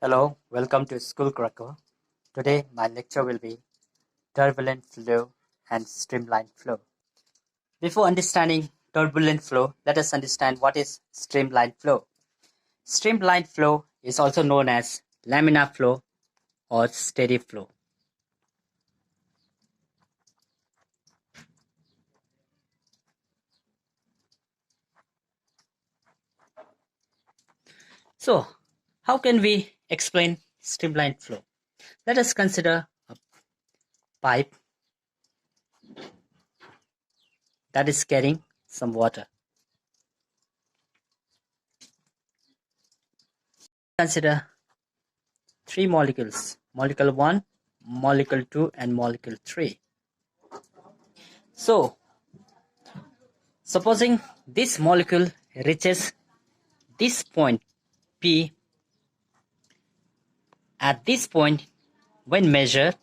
Hello, welcome to School Cracker. Today my lecture will be turbulent flow and streamline flow. Before understanding turbulent flow, let us understand what is streamline flow. Streamline flow is also known as laminar flow or steady flow. So, how can we explain streamline flow? Let us consider a pipe that is carrying some water. Consider three molecules, molecule 1, molecule 2 and molecule 3. So, supposing this molecule reaches this point P, at this point when measured,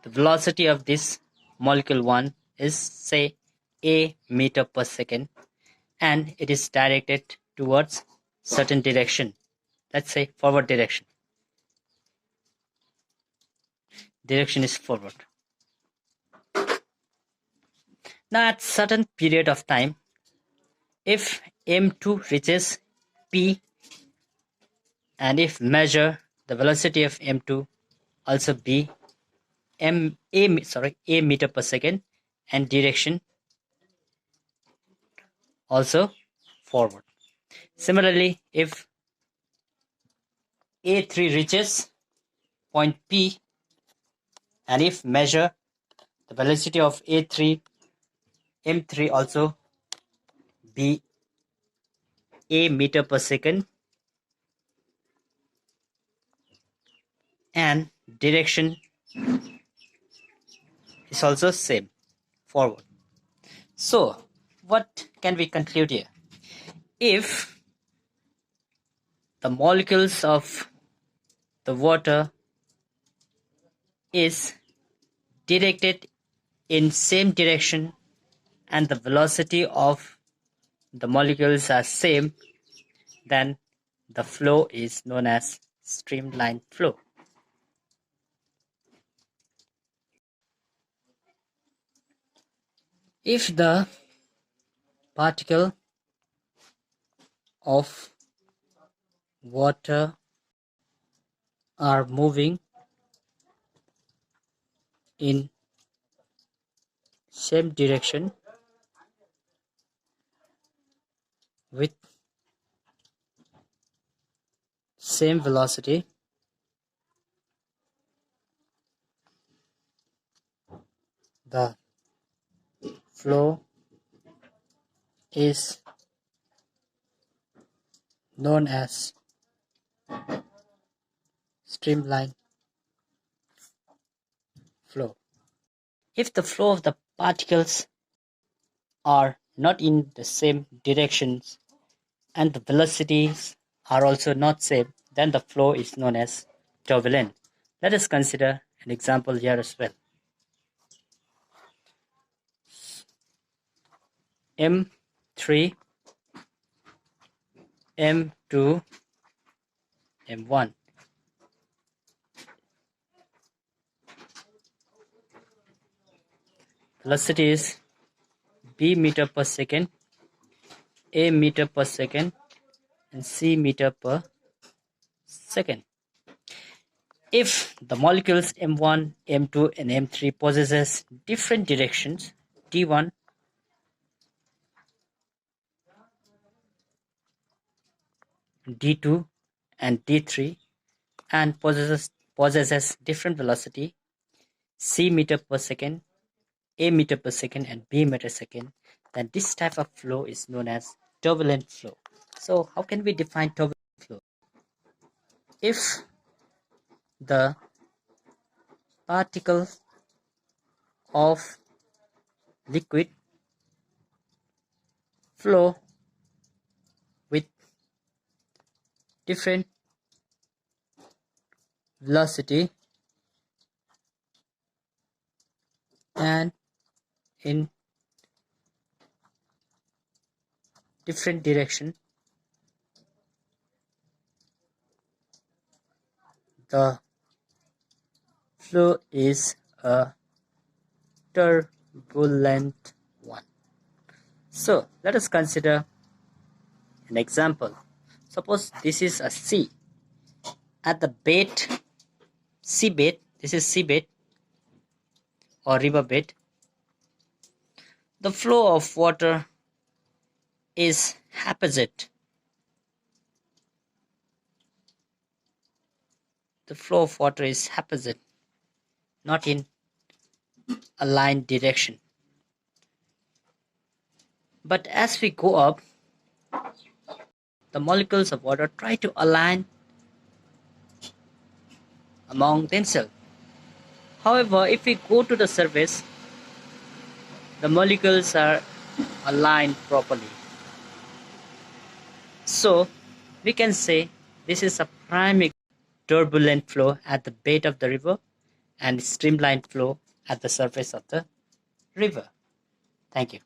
the velocity of this molecule 1 is say a meter per second and it is directed towards certain direction, let's say forward direction. Direction is forward. Now at certain period of time, if m2 reaches P and if measure the velocity of m2 also be a meter per second and direction also forward. Similarly, if a3 reaches point P and if measure the velocity of a3 m3 also be a meter per second and direction is also same, forward. So what can we conclude here? If the molecules of the water is directed in same direction and the velocity of the molecules are same, then the flow is known as streamline flow. If the particle of water are moving in same direction with same velocity, the flow is known as streamline flow. If the flow of the particles are not in the same directions and the velocities are also not same, then the flow is known as turbulent. Let us consider an example here as well. M3, M2, M1. Velocity is B meter per second, A meter per second, and C meter per second. If the molecules M1, M2, and M3 possesses different directions, D1, D2, and D3, and possesses different velocity, C meter per second, A meter per second, and B meter second, then this type of flow is known as turbulent flow. So how can we define turbulent flow? If the particle of liquid flow with different velocity and in different direction, the flow is a turbulent one. So let us consider an example. Suppose this is a sea. At the seabed, this is seabed or riverbed, the flow of water is haphazard. The flow of water is haphazard, not in a line direction. But as we go up, the molecules of water try to align among themselves. However, if we go to the surface, the molecules are aligned properly. So we can say this is a prime turbulent flow at the bed of the river and streamline flow at the surface of the river. Thank you.